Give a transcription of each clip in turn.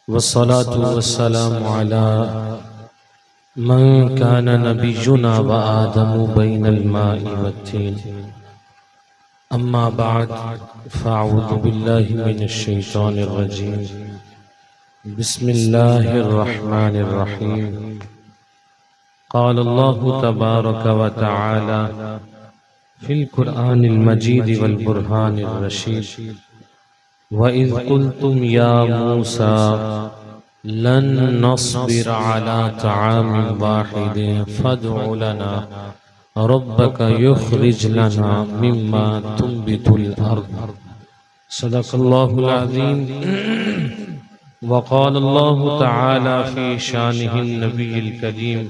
वस्सलातु वस्सलामु अला मन कान नबियुना व आदमु बैनल माइ वत्तीन। अम्मा बाद फ़अऊज़ु बिल्लाहि मिनश शैतानिर रजीम। बिस्मिल्लाहिर रहमानिर रहीम। क़ाल अल्लाहु तबारक व तआला फ़िल क़ुरआनिल मजीद वल बुरहानिर रशीद। वइज़ क़ुल्तुम या मूसा लन नस्बिर अला तआमिन वाहिदिन फ़द्उ लना रब्बक युख़रिज लना मिम्मा तुंबितुल अर्द। सदक़ल्लाहुल अज़ीम। वक़ाल अल्लाहु तआला फ़ी शानिहिन नबिय्यिल करीम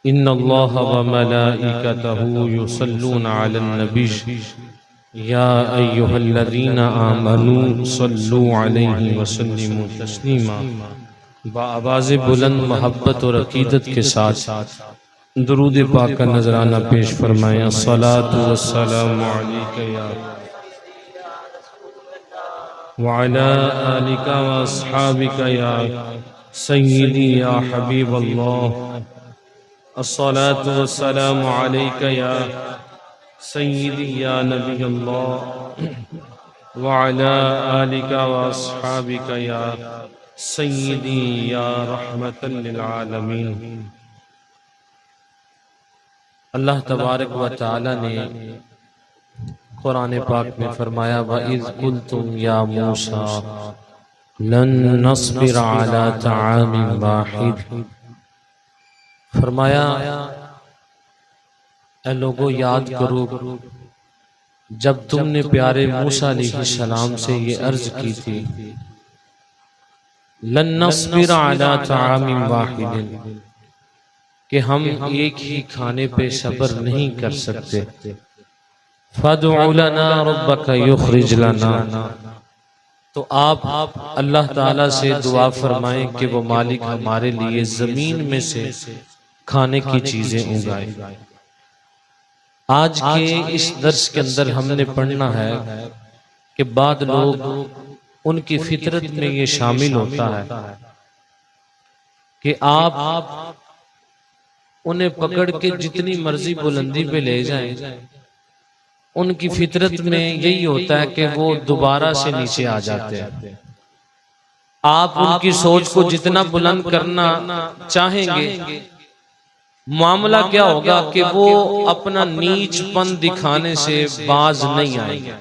इन्नल्लाहा व मलाइकतहु युसल्लूना अलन नबिय्य या अय्युहल्लज़ीना आमनू सल्लू अलैहि वसल्लिमू तस्लीमा। बाआवाज़ बुलंद मोहब्बत और अक़ीदत के साथ दुरूद पाक का नजराना पेश फरमाया। सलातु वस्सलामु अलैका या व अला आलिका व अस्हाबिका या सय्यिदी या हबीबल्लाह। अस्सलातु वस्सलामु अलैका या सय्यिदी या नबी अल्लाह व अला आलिका व अस्हाबिका या सय्यिदी या रहमतल लिल आलमीन। अल्लाह तबारक व तआला ने कुरान पाक में फरमाया वइज़ क़ुल्तुम या मूसा लन नस्बिर अला तआमिन वाहिद। फरमाया ऐ लोगों याद करो जब तुमने प्यारे मूसा अलैहिस्सलाम से ये अर्ज की थी लन नस्बिर अला तआमिन वाहिदिन कि हम एक ही खाने पे सब्र नहीं कर सकते। फ़द्उ लना रब्बक युख़रिज लना, तो आप अल्लाह ताला से दुआ फरमाएं कि वो मालिक हमारे लिए जमीन में से खाने की चीजें उगाए। आज के इस दर्स के अंदर हमने पढ़ना है कि बाद लोग उनकी फितरत में ये शामिल होता है कि आप उन्हें पकड़ के जितनी मर्जी बुलंदी पे ले जाएं, उनकी फितरत में यही होता है कि वो दोबारा से नीचे आ जाते हैं। आप उनकी सोच को जितना बुलंद करना चाहेंगे, मामला क्या होगा कि वो अपना नीचपन दिखाने से बाज नहीं आएंगे।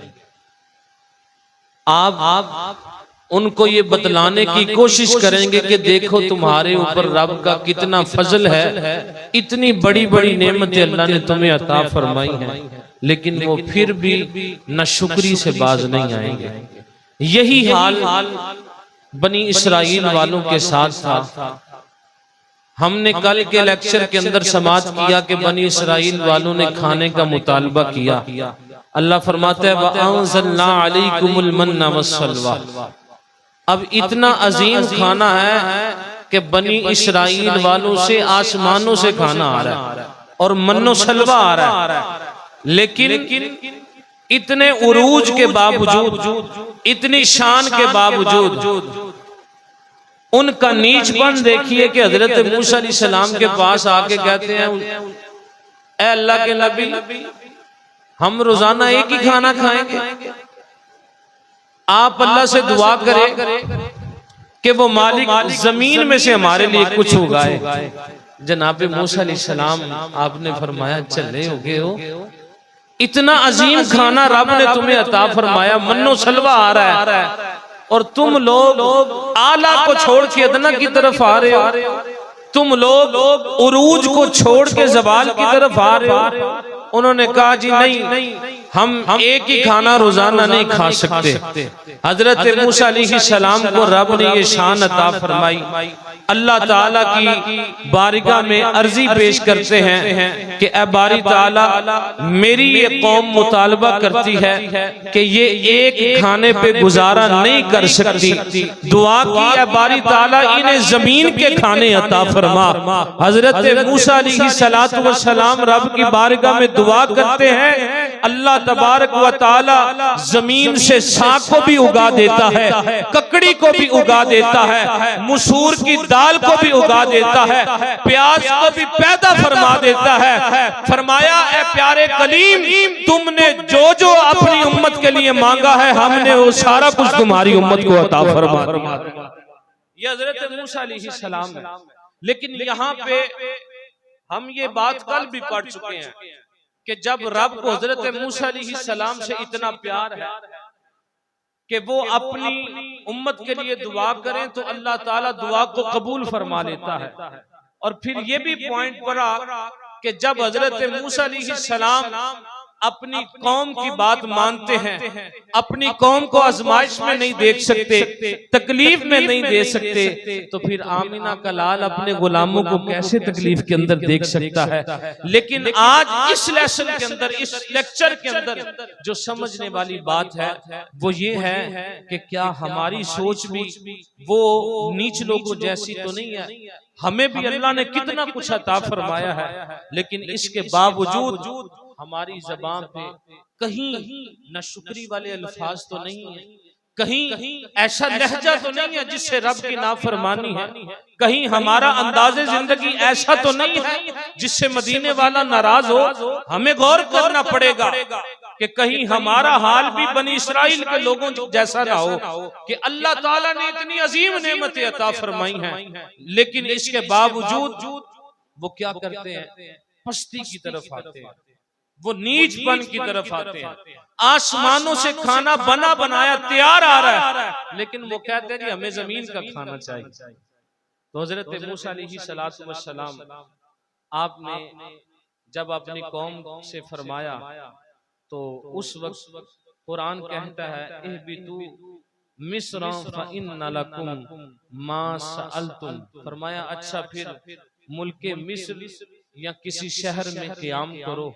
आप उनको ये बतलाने की कोशिश करेंगे कि देखो तुम्हारे ऊपर रब का कितना फजल है, इतनी बड़ी बड़ी नेमतें अल्लाह ने तुम्हें अता फरमाई हैं, लेकिन वो फिर भी नाशुक्री से बाज नहीं आएंगे। यही हाल बनी इसराइल वालों के साथ था। हमने कल के लेक्चर के अंदर समाअत किया कि बनी इसराइल वालों ने खाने का मुतालबा किया। अल्लाह फरमाता है वअंज़लना अलैकुमुल मन्ना वस्सलवा। अब इतना अजीम खाना है कि बनी इसराइल वालों से आसमानों से खाना आ रहा है और मन्नो सलवा आ रहा है, लेकिन इतने उरूज के बावजूद, इतनी शान के बावजूद उनका नीचपन देखिए कि हजरत मूसा अलैहिस्सलाम के पास आके कहते हैं ऐ अल्लाह के नबी, हम रोजाना एक ही खाना खाएंगे, आप अल्लाह से दुआ करें कि वो मालिक जमीन में से हमारे लिए कुछ उगाए। जनाब मूसा अलैहिस्सलाम आपने फरमाया चले हो गए हो, इतना अजीम खाना रब ने तुम्हें अता फरमाया, मन्नो सलवा आ रहा है और तुम लोग आला को छोड़ के अदना की तरफ आ रहे हो, तुम लोग उरूज को छोड़ के ज़वाल की तरफ आ रहे हो। उन्होंने कहा जी नहीं, हम एक ही खाना रोजाना नहीं खा सकते। हजरत मूसा अलैहिस्सलाम को रब ने ये शान अता फरमाई। अल्लाह ताला की बारगाह में अर्जी पेश करते हैं कि ए बारी ताला, मेरी ये कौम मुतालबा करती है कि ये एक खाने पे गुजारा नहीं कर सकती। दुआ की ए बारी ताला इन्हें जमीन के खाने अता फरमा। हजरत मूसा अलैहिस्सलाम रब की बारगाह में दुआ करते हैं अल्लाह तबारक व तआला जमीन से शाख को भी उगा देता है, ककड़ी को भी उगा देता है, मसूर की दाल को भी उगा देता है, प्याज को भी पैदा फरमा देता है। फरमाया ए प्यारे कलीम, तुमने जो जो अपनी उम्मत के लिए मांगा है हमने वो सारा कुछ तुम्हारी उम्मत को अता फरमा दिया। ये हजरत मूसा अलैहिस्सलाम है। लेकिन यहाँ पे हम ये बात कल भी पढ़ चुके हैं कि जब रब को हजरत मूसा अलैहिस्सलाम से इतना प्यार है कि वो अपनी उम्मत के लिए दुआ करें तो अल्लाह ताला दुआ को कबूल फरमा लेता है। और फिर ये भी पॉइंट पड़ा कि जब हजरत मूसा अलैहिस्सलाम अपनी कौम की बात मानते हैं, अपनी कौम को आजमाइश में नहीं देख सकते, तकलीफ में नहीं दे सकते, तो फिर आमीना का लाल अपने गुलामों को कैसे तकलीफ के अंदर देख सकता है। लेकिन आज इस लेसन के अंदर, इस लेक्चर के अंदर जो समझने वाली बात है वो ये है कि क्या हमारी सोच भी वो नीच लोगों जैसी तो नहीं है। हमें भी अल्लाह ने कितना कुछ अता फरमाया है, लेकिन इसके बावजूद हमारी ज़बान पे कहीं न शुक्री वाले अल्फाज तो नहीं है, कहीं ऐसा लहजा तो नहीं है जिससे रब की नाफरमानी है, कहीं हमारा अंदाज़े जिंदगी ऐसा तो नहीं है जिससे मदीने वाला नाराज हो। हमें गौर करना पड़ेगा कि कहीं हमारा हाल भी बनी इसराइल के लोगों जैसा ना हो कि अल्लाह ताला ने इतनी अजीम नेमतें अता फरमाई हैं, लेकिन इसके बावजूद वो क्या करते हैं, पस्ती की तरफ आते हैं, वो नीचपन की तरफ आते हैं। आसमानों से खाना बना बनाया तैयार आ रहा है, लेकिन वो कहते हैं कि हमें जमीन का खाना चाहिए। तो हजरत मूसा अलैहिस्सलातु वस्सलाम आपने जब अपनी कौम से फरमाया तो उस वक्त कुरान कहता है इहबितू मिस्र फइन्न लकुम मा सअलतुम। फरमाया अच्छा फिर मुल्के मिस्र या किसी शहर में क़याम करो,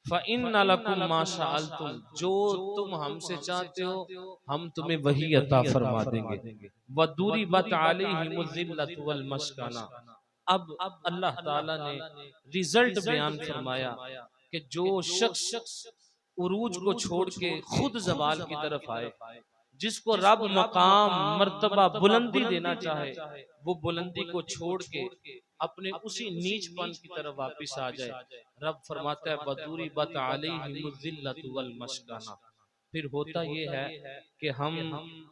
फइन्न लकुम मा सअलतुम, जो तुम हमसे चाहते हो हम तुम्हें वही अता फरमा देंगे। वदुरिबत अलैहिमुज़ ज़िल्लतु वल मस्कना। अब अल्लाह ताला ने रिजल्ट बयान फरमाया कि जो शख्स उरूज को छोड़ के खुद जवाल की तरफ आए, जिसको रब मकाम मर्तबा बुलंदी देना चाहे, वो बुलंदी को छोड़ के अपने उसी नीचपन की तरफ वापिस आ जाए। रब फरमाता है बदुरिबत अलैहिमुज़ ज़िल्लतु वल मस्कना। फिर होता ये है कि हम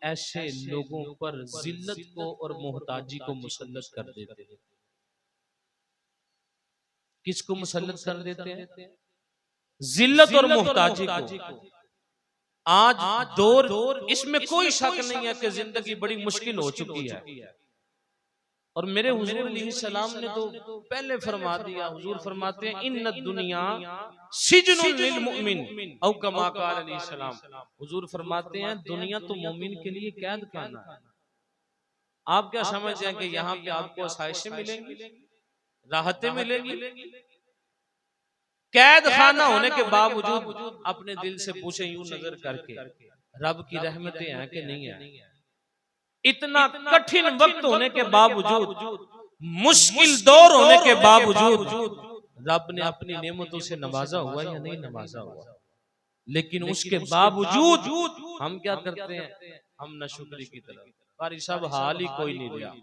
ऐसे लोगों पर जिल्लत को और मोहताजी को मुसल्लत कर देते हैं। किसको मुसल्लत कर देते हैं? जिल्लत और मोहताजी को। आज दौर इसमें कोई शक नहीं है कि जिंदगी बड़ी मुश्किल हो चुकी है, और मेरे हुजूर अलैहिस्सलाम ने तो पहले फरमा दिया। हुजूर फरमाते हैं इन्नद दुनिया सिजनुन लिल मुमिन औ कमा क़ाल अलैहिस्सलाम। हुजूर फरमाते हैं दुनिया तो मोमिन के लिए कैद खाना है। आप क्या समझते हैं कि यहाँ पे आपको आसाइशें मिलेंगी, राहतें मिलेंगी? कैद खाना होने के बावजूद अपने दिल से पूछे यूं नजर करके, रब की रहमतें हैं कि नहीं है? इतना कठिन वक्त होने के बावजूद, मुश्किल दौर होने के बावजूद रब ने अपनी नेमतों से नवाजा हुआ या नहीं नवाजा हुआ? लेकिन उसके बावजूद हम क्या करते हैं, हम नाशुक्री की तरफ। पर सब हाल ही कोई नहीं दिया।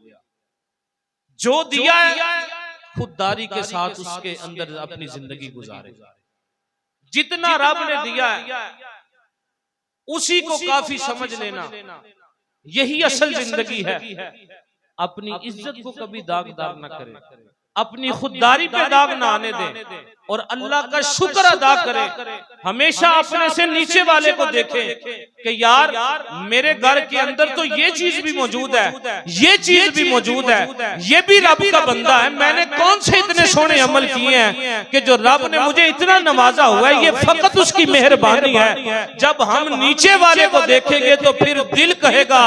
जो दिया है खुददारी के साथ उसके अंदर अपनी जिंदगी गुजारे। जितना रब ने दिया है उसी को काफी समझ लेना, यही असल जिंदगी है। अपनी इज्जत को कभी दागदार न करें, अपनी खुददारी पे दाग ना आने दें, और अल्लाह का शुक्र अदा करें। हमेशा अपने से नीचे वाले को देखें कि यार मेरे घर के अंदर तो ये चीज भी मौजूद है, ये चीज भी मौजूद है, ये भी रब का बंदा है। मैंने कौन से इतने सोने अमल किए हैं कि जो रब ने मुझे इतना नवाजा हुआ है, ये फकत उसकी मेहरबानी है। जब हम नीचे वाले को देखेंगे तो फिर दिल कहेगा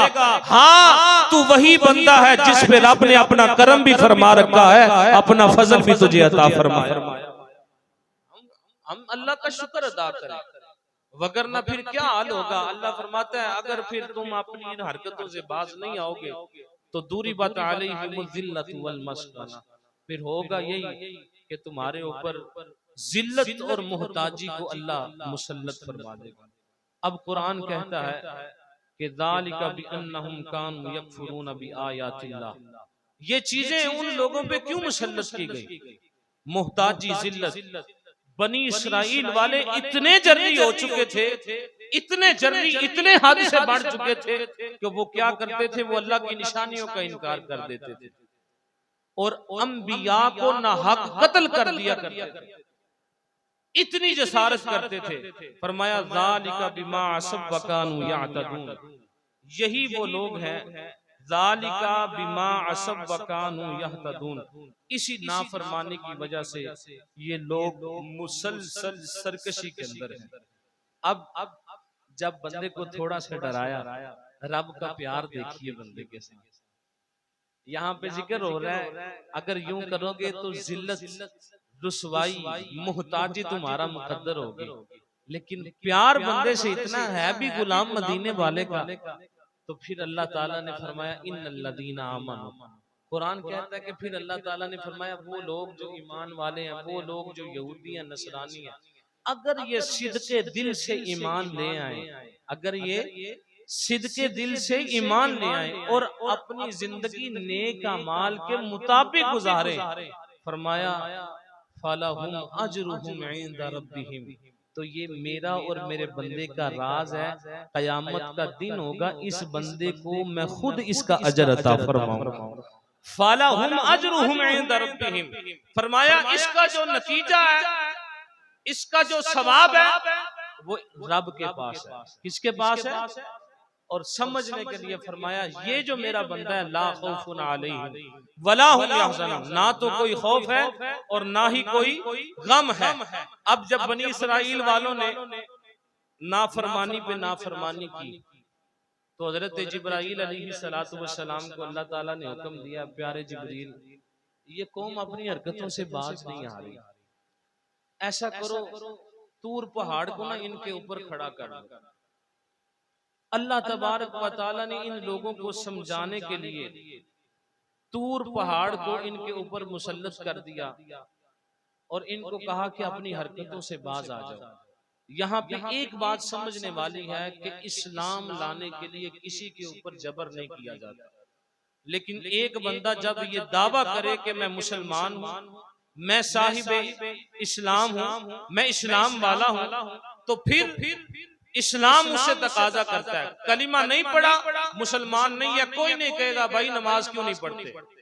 हाँ तू वही बंदा है जिस पे रब ने अपना करम भी फरमा रखा है, अपना फजल भी तुझे अता फरमाया। हम अल्लाह का शुक्र अदा करें, वगरना फिर क्या हाल होगा। अल्लाह फरमाता है अगर फिर तुम अपनी इन हरकतों से बाज नहीं आओगे तो दुरिबत अलैहिमुज़ ज़िल्लतु वल मस्कना, फिर होगा यही कि तुम्हारे ऊपर जिल्लत और मोहताजी को अल्लाह मुसल्लत फरमा देगा। अब कुरान कहता है कि ज़ालिका बिअन्नहुम कानू यकफुरून बिआयातिल्लाह, ये चीजें उन लोगों पे क्यों मुसल्लत की गई? मोहताजी, जिल्लत। बनी इसराइल वाले इतने जर्री हो चुके थे, इतने जर्री, इतने हद से बढ़ चुके थे कि वो क्या करते थे, वो अल्लाह की निशानियों का इनकार कर देते थे और अंबिया को नाहक कत्ल कर दिया करते थे। इतनी जसारत करते थे। फरमाया ज़ालिका बिमा असब व कानू यातदून, यही वो लोग हैं, ज़ालिका बिमा असब व कानू यहतदून, इसी नाफरमानी की वजह से ये लोग मुसलसल सरकशी के अंदर हैं। अब जब बंदे को थोड़ा सा डराया, रब का प्यार देखिए बंदे के साथ। यहाँ पे जिक्र हो रहा है, अगर यूं करोगे तो जिल्लत, रुसवाई, मुहताजी तुम्हारा मुकद्दर होगी, लेकिन प्यार बंदे से इतना है भी गुलाम मदीने वाले का, तो फिर अल्लाह ताला ने फरमाया इन्नल्लज़ीना आमनू, कुरान कहता है कि फिर अल्लाह ताला ने फरमाया वो लोग जो ईमान वाले हैं, वो लोग जो यहूदी हैं, नसरानी हैं, अगर ये सिद्के दिल से ईमान ले आए, अगर ये सिद्के दिल से ईमान ले आए और अपनी जिंदगी नेक अमाल के मुताबिक गुजारे, फरमाया फलहुम अजरुहुम इंदा रब्बिहिम, तो ये मेरा और मेरे बंदे का राज है, कयामत का दिन होगा, इस बंदे को मैं खुद इसका अजर अता फरमाऊंगा। फलहुम अजरुहुम इंदा रब्बिहिम, फरमाया इसका जो नतीजा है, इसका जो सवाब है, वो रब के पास है। किसके पास है? और समझने के लिए फरमाया ये जो मेरा बंदा है, ला खौफुन अलैहिम वला हुम यहज़नून, ना तो कोई खौफ है और ना ही कोई गम है। अब जब बनी इसराइल वालों ने नाफरमानी पे नाफरमानी की, तो हजरत जिब्राइल अलैहिस्सलातु वस्सलाम को अल्लाह ताला ने हुक्म दिया, प्यारे जिब्रील, ये कौम अपनी हरकतों से बाज नहीं आ रही, ऐसा करो तूर पहाड़ को ना इनके ऊपर खड़ा कर दो। अल्लाह तबारक व तआला ने इन लोगों को समझाने के लिए तूर पहाड़ को इनके ऊपर मुसल्लत कर दिया और इनको कहा कि अपनी हरकतों से बाज आ जाओ। यहाँ पे एक बात समझने वाली है कि इस्लाम लाने के लिए किसी के ऊपर जबर नहीं किया जाता, लेकिन एक बंदा जब ये दावा करे कि मैं मुसलमान हूँ, मैं साहिब इस्लाम हूँ, मैं इस्लाम वाला हूँ, तो फिर इस्लाम उससे तकाजा करता है। कलीमा नहीं पढ़ा, मुसलमान नहीं है, कोई नहीं कहेगा भाई नमाज क्यों नहीं पढ़ते।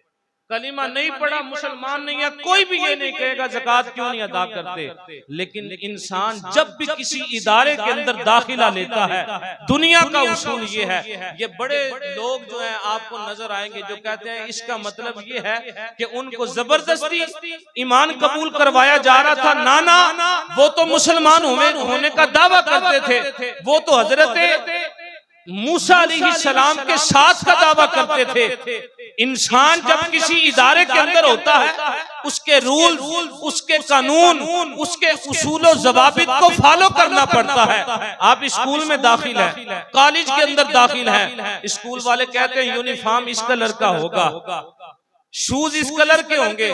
कलीमा नहीं पढ़ा, मुसलमान नहीं है, कोई भी ये नहीं कहेगा ज़कात क्यों नहीं अदा करते। लेकिन इंसान जब भी किसी इदारे के अंदर दाखिला लेता है, दुनिया का उसूल ये है, ये बड़े लोग जो हैं आपको नजर आएंगे जो कहते हैं इसका मतलब ये है कि उनको जबरदस्ती ईमान कबूल करवाया जा रहा था। नाना, वो तो मुसलमान होने का दावा करते थे, वो तो हजरत मूसा अलैहिस्सलाम के साथ का दावा करते थे। इंसान जब किसी इदारे के अंदर होता है, उसके रूल, उसके कानून, उसके उसूल और ज़वाबित को फॉलो करना पड़ता है। आप स्कूल में दाखिल है, कॉलेज के अंदर दाखिल है, स्कूल वाले कहते हैं यूनिफॉर्म इस कलर का होगा, शूज इस कलर के होंगे,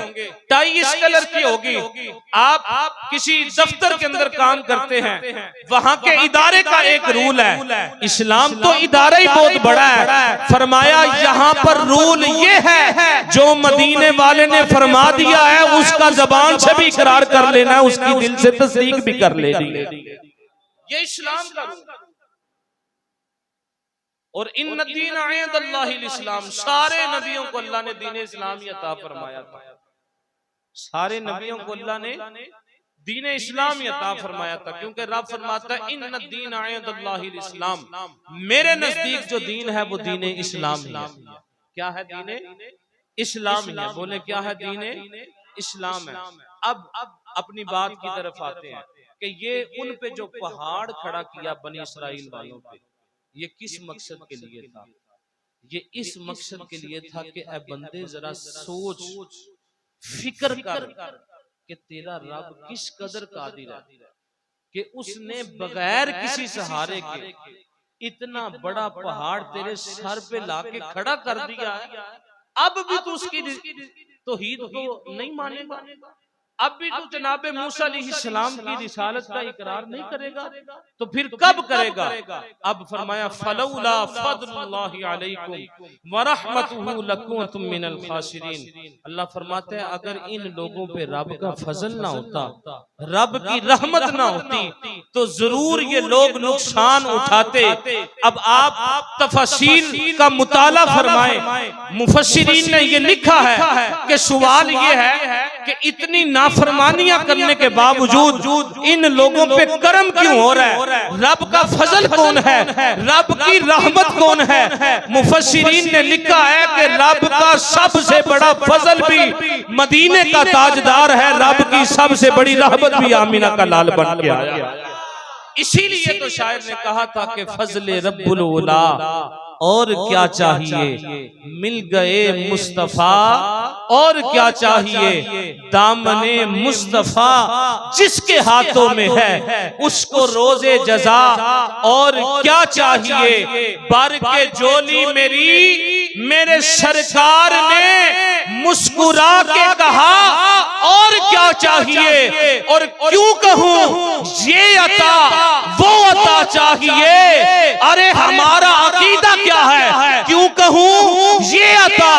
टाई इस कलर की होगी। आप किसी दफ्तर के अंदर काम करते हैं, वहां के इदारे का एक रूल है। इस्लाम तो इदारा ही बहुत बड़ा है। फरमाया यहाँ पर रूल ये है, जो मदीने वाले ने फरमा दिया है उसका जबान से भी इकरार कर लेना है, उसकी दिल से तस्दीक भी कर लेनी है। ये इस्लाम का रूल। और इन्न दीन इंदल्लाहिल इस्लाम, सारे नबियों को अल्लाह ने दीन इस्लामी अता फरमाया था। सारे नबियों को अल्लाह ने दीन इस्लामी अता फरमाया था, क्योंकि रब फरमाता है इन्न दीन इंदल्लाहिल इस्लाम, मेरे नजदीक जो दीन है वो दीन इस्लाम है। क्या है? दीन इस्लाम है। बोले क्या है? दीन इस्लाम है। अब अपनी बात की तरफ आते हैं कि ये उन पे जो पहाड़ खड़ा किया बनी इसराइल वालों पे, ये किस मकसद के लिए था? ये इस मकसद के लिए था कि ऐ बंदे जरा सोच फिक्र कर कि तेरा रब किस कदर कादिर है कि उसने बगैर किसी सहारे के इतना बड़ा पहाड़ तेरे सर पे लाके खड़ा कर दिया है। अब भी तू उसकी तौहीद को नहीं मानेगा? अब भी तू जनाबे मूसा अलैहिस्सलाम की रिसालत का इकरार नहीं करेगा तो फिर कब करेगा? अब फरमाया फलौला फदलुल्लाहि अलैकुम व रहमतुहु लकुंतुम मिनल खासिरीन। अल्लाह फरमाते हैं अगर इन लोगों पे रब का फजल ना होता, रब की रहमत ना होती तो जरूर ये लोग नुकसान उठाते। अब आप तफसीर का मुताला फरमाएं, मुफस्सिरीन ने ये लिखा है कि सवाल ये है कि इतनी नाफरमानियां करने के बावजूद इन लोगों पे करम क्यों हो रहा है? रब का फजल कौन है? रब की रहमत कौन है? मुफस्सिरीन ने लिखा है कि रब का सबसे बड़ा फजल भी मदीने का ताजदार है, रब की सबसे बड़ी रहमत भी आमीना का लाल बन के आया। इसीलिए तो शायर ने कहा था कि फजले रब्बुल उला और क्या चाहिए, मिल गए मुस्तफा और क्या चाहिए, दामने मुस्तफा जिसके हाथों में है उसको रोजे जजा और क्या चाहिए, बार के जोली मेरी मेरे सरकार ने मुस्कुरा के कहा और क्या चाहिए, और क्यों कहूं ये अता वो अता चाहिए, अरे हमारा अकीदा क्या है, क्यों कहूं ये अता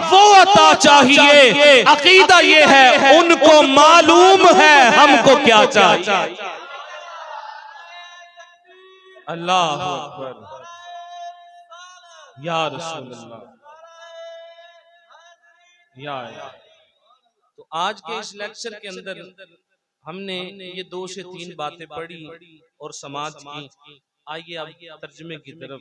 वो अता चाहिए, अकीदा ये है उनको मालूम है हमको क्या चाहिए। अल्लाह अकबर या रसूल अल्लाह या। तो आज के इस लेक्चर के अंदर हमने ये 2 से 3 बातें पढ़ी और समाज की। आइए अब तर्जुमे की तरफ।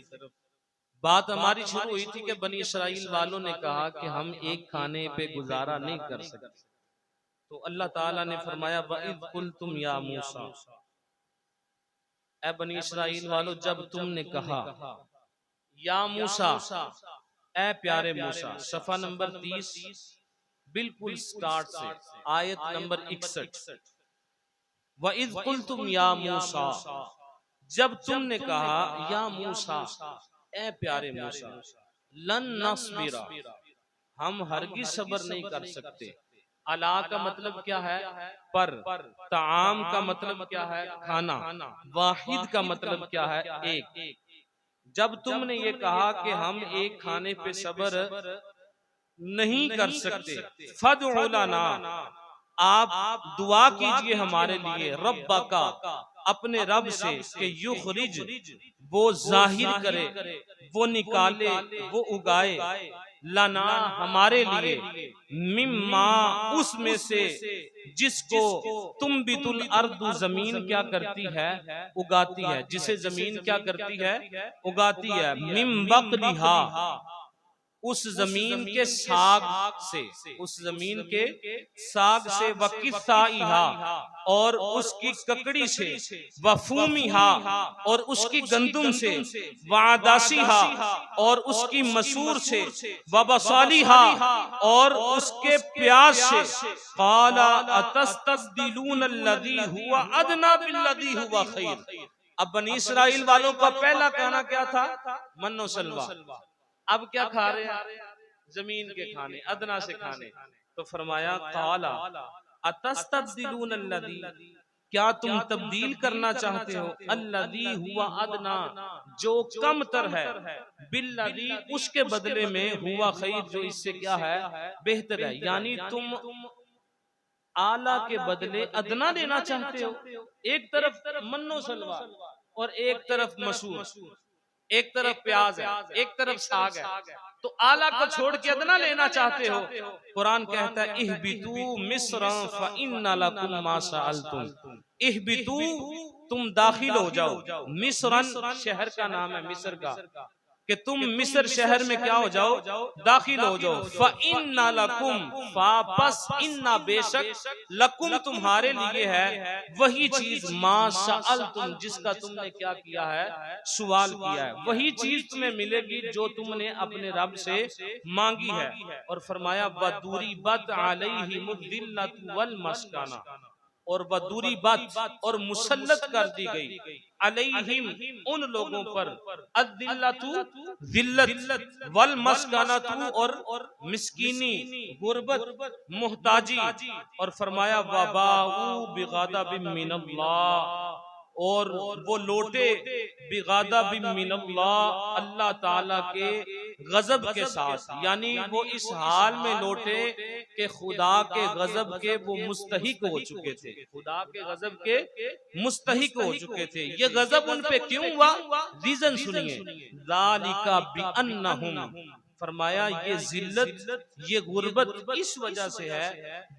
बात हमारी शुरू हुई थी कि बनी इसराइल वालों ने कहा कि हम एक खाने पे गुजारा नहीं कर सकते, तो अल्लाह ताला ने फरमाया वइज़ कुल्तुम या मूसा, ए बनी इसराइल वालों जब तुमने कहा, या मूसा ए प्यारे मूसा, सफा नंबर 30 बिल्कुल स्टार्ट से आयत नंबर 61, वइज़ कुल्तुम या मूसा, जब तुमने कहा या मूसा ए प्यारे मूसा, लन नस्बिरा, हम हरगिज सब्र नहीं कर सकते। अला का मतलब क्या है? पर। ताम का मतलब क्या है? खाना। वाहिद का मतलब क्या है? एक। जब तुमने ये कहा कि हम एक खाने पे सब्र नहीं कर सकते, फदउ लना, आप दुआ कीजिए हमारे लिए, रब्बा का, अपने रब से, कि युखरिज, वो जाहिर करे, वो निकाले, वो उगाए, लना, हमारे लिए, मिम्मा, उसमें से, जिसको तुम बितुल अर्दु, जमीन क्या करती है? उगाती है, जिसे जमीन क्या करती है? उगाती है, मिम बकलिहा, उस जमीन के साग से, उस जमीन के साग से, वकिस्साइहा, और उसकी ककड़ी से, वफूमिहा, और उसकी गंदुम से, वादासिहा, और उसकी मसूर से, वबसालिहा, और उसके प्याज से। काला अतस्तब्दिलून अल्लज़ी हुवा अदना बिल्लज़ी हुवा खैर। अब बनी इसराइल वालों का पहला कहना क्या था? मन्नो सलवा। अब क्या खा रहे हैं? जमीन के खाने, अदना से खाने। तो फरमाया काला अतस्तब्दिलून अल्लज़ी, क्या तुम तब्दील करना चाहते हो? अल्लज़ी हुवा अदना, जो कम तर है, बिल्लज़ी, उसके बदले में, हुआ खैर, जो इससे क्या है? बेहतर है। यानी तुम आला के बदले अदना लेना चाहते हो। एक तरफ मन्नो सलवा और एक तरफ मसूर, एक तरफ प्याज है, एक तरफ साग है, तो आला को छोड़ के अदना लेना चाहते हो। कुरान कहता है इहबितू मिस्रन फइन्ना लकुम मा सअलतुम, इहबितू, तुम दाखिल हो जाओ, मिस्रन शहर का नाम है, मिस्र का, कि तुम मिस्र शहर में क्या हो जाओ? दाखिल हो जाओ। फइन्ना लकुम, वापस इन्ना, बेशक, लकुम, तुम्हारे लिए है, वही चीज, मा सअलतुम, जिसका तुमने क्या किया है? सवाल किया है, वही चीज तुम्हें मिलेगी जो तुमने अपने रब से मांगी है। और फरमाया वदूरी बत अलैहिमुद्दिल्लतु वल मस्काना, और वदूरी बात और मुसल्लत कर दी गई अलैहिम उन लोगों पर अद्दिल्लतु जिल्लत वल मस्कानतु और मिस्कीनी गुर्बत मुहताजी और फरमाया वबाऊ बिगादाबिन मिनल्लाह और वो लौटे बिगादाबिन मिनल्लाह अल्लाह ताला के गजब के साथ, यानी वो इस हाल में लौटे कि खुदा के गजब के वो मुस्तहिक हो चुके थे, खुदा के गजब के मुस्तहिक हो चुके थे। ये गजब उन पे क्यों हुआ, रीजन सुनिए। ज़ालिका बिअन्नहुम, फरमाया ये जिल्लत ये गुर्बत इस वजह से है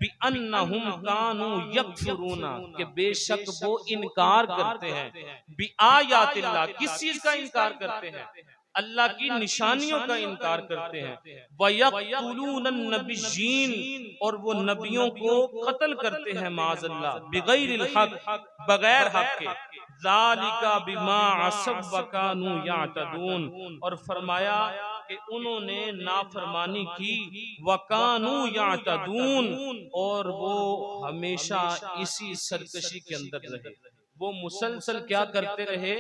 बिअन्नहुम कानू यकफुरूना, कि बेशक वो इनकार करते हैं बिआयातिल्लाह, किस चीज का इनकार करते हैं, अल्लाह की निशानियों का इनकार करते हैं। वयक़तुलूनन नबिय्यीन, और वो नबियों को कत्ल करते हैं माज़अल्लाह बिगैरिल हक, बगैर हक के। ज़ालिका बिमा असव व कानू यातदून, और फरमाया कि उन्होंने नाफरमानी की वकानू यातदून, और वो हमेशा इसी सरकशी के अंदर रहे, वो मुसलसल क्या करते रहे,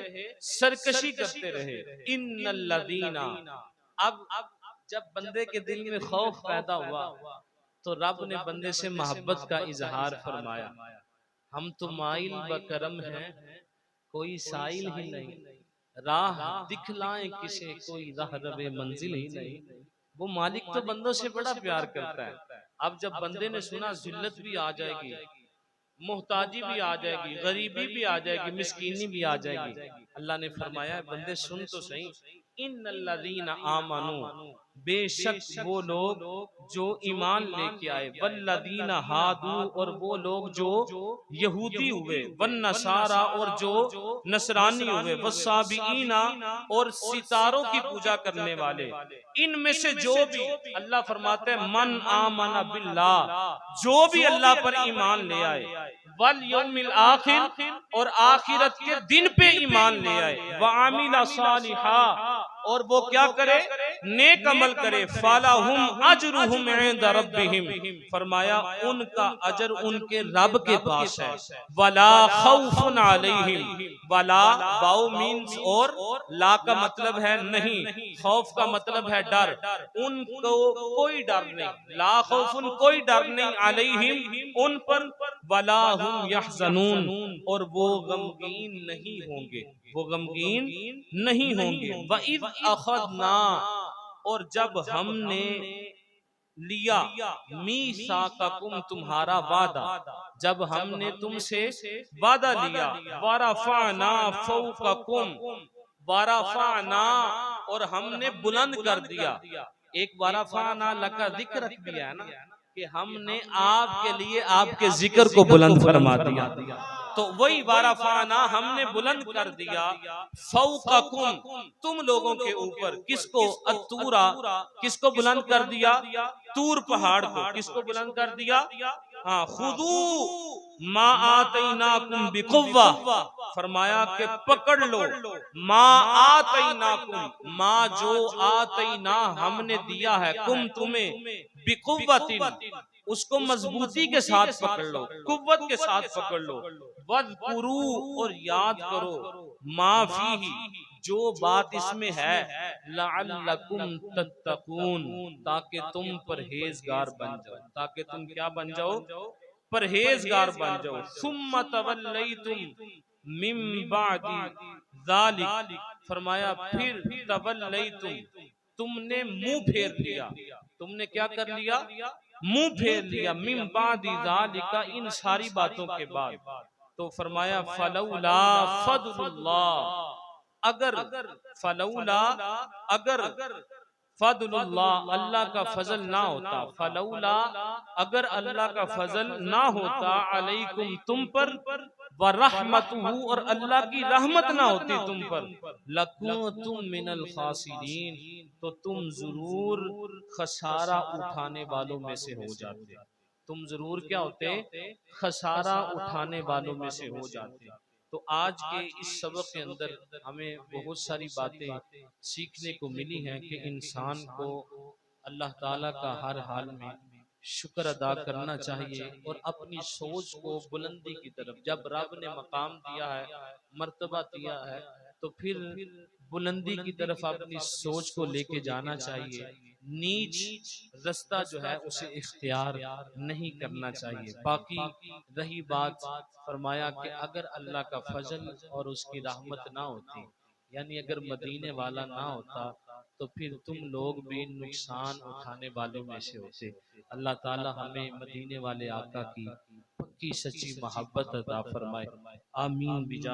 सरकशी करते रहे। इन्नल्लज़ीना, अब जब बंदे के दिल में खौफ पैदा हुआ तो रब ने बंदे से मोहब्बत का इजहार फरमाया। हम तो माइल व करम हैं, कोई साइल ही नहीं, राह दिखलाएं किसे, कोई राह रवे मंजिल ही नहीं। वो मालिक तो बंदों से बड़ा प्यार करता है। अब जब बंदे ने सुना जिल्लत भी आ जाएगी, मोहताजी भी आ जाएगी, गरीबी भी आ जाएगी, मिस्कीनी भी आ जाएगी, अल्लाह ने फरमाया बंदे सुन तो सही, इन्नल्लज़ीना आमनू, बेशक वो लोग जो ईमान लेके आए, वल्लज़ीना हादू, और वो लोग जो यहूदी हुए, वन्नसारा, और जो नसरानी हुए, वस्साबीना, और सितारों की पूजा करने वाले, इनमें से जो भी, अल्लाह फरमाते हैं मन आमना बिल्लाह, जो भी अल्लाह पर ईमान ले आए, वल यौमिल आखिर, और आखिरत के दिन पे ईमान ले आए, व आमिला सालिहा, और वो क्या करे, नेक अमल करे, फलाहुम अजरुहुम इंद रब्बिहिम, फरमाया उनका अजर उनके रब के पास है। वला खौफुन अलैहिम, वला वाओ मीन्स और, ला का मतलब है नहीं, खौफ का मतलब है डर, उनको कोई डर नहीं, ला खौफुन कोई डर नहीं, अलैहिम उन पर, वला हुम यहज़नून, और वो गमगीन नहीं होंगे, वो गमगीन नहीं होंगे। वइज़ अखज़ना, और जब हमने लिया, मीसाकुम तुम्हारा वादा, जब हमने तुमसे वादा लिया, वरफ़अना फ़ौक़कुम, वरफ़अना, और हमने बुलंद कर दिया। एक वरफ़अना लका ज़िक्र भी है ना, कि हमने आपके लिए आपके जिक्र को बुलंद फरमा दिया, तो वही वरफ़अना हमने बुलंद कर दिया, फ़ौक़कुम तुम लोगों के ऊपर, किसको, अत्तूरा, किसको बुलंद कर दिया, तूर पहाड़ को, किसको बुलंद कर दिया, हाँ, खुदू मा आतैनाकुम बिकुव्वा, फरमाया कि पकड़ लो, मा आतैनाकुम, मा जो आतैना हमने दिया है, कुम तुम्हें, बिकुव्वतिन उसको मजबूती के साथ पकड़ लो, कुव्वत के साथ पकड़ लो, वज़कुरू और याद करो, मा फीही जो बात इसमें है, लअल्लकुम तत्तकून ताकि तुम परहेजगार बन जाओ, ताकि तुम क्या बन जाओ, परहेजगार बन जाओ। सुम्मा तवल्लैतुम मिन बादी ज़ालिक, फरमाया फिर तवल्लैतुम तुमने मुंह फेर लिया, तुमने क्या कर लिया, मुंह फेर लिया, मिन बादी ज़ालिका इन सारी बातों के बाद। तो फरमाया फलौला फदलुल्लाह, अगर फलौला, अगर फदलुल्लाह अल्लाह का फजल ना होता, फलौला अगर अल्लाह का फजल ना होता, अलैकुम तुम पर, व रहमतुहू और अल्लाह की रहमत ना होती तुम पर, लकुंतुम मिनल खासिरीन तो तुम जरूर खसारा उठाने वालों में से हो जाते, तुम जरूर क्या होते, खसारा उठाने वालों में से हो जाते। तो आज के इस सबक के अंदर हमें बहुत सारी बातें सीखने को मिली हैं कि इंसान को अल्लाह ताला का हर हाल में शुक्र अदा करना चाहिए और अपनी सोच को बुलंदी की तरफ, जब रब ने मकाम दिया है, मर्तबा दिया है, तो फिर बुलंदी की तरफ अपनी सोच को लेके जाना चाहिए। नीच रास्ता जो है उसे इख्तियार नहीं करना चाहिए। बाकी रही बात, फरमाया कि अगर अल्लाह का फजल और उसकी रहमत ना होती, यानी अगर मदीने वाला ना होता, तो फिर तुम लोग भी नुकसान उठाने वालों में से होते। अल्लाह ताला हमें मदीने वाले आका की पक्की सच्ची मोहब्बत अता फरमाए। आमीन बिजा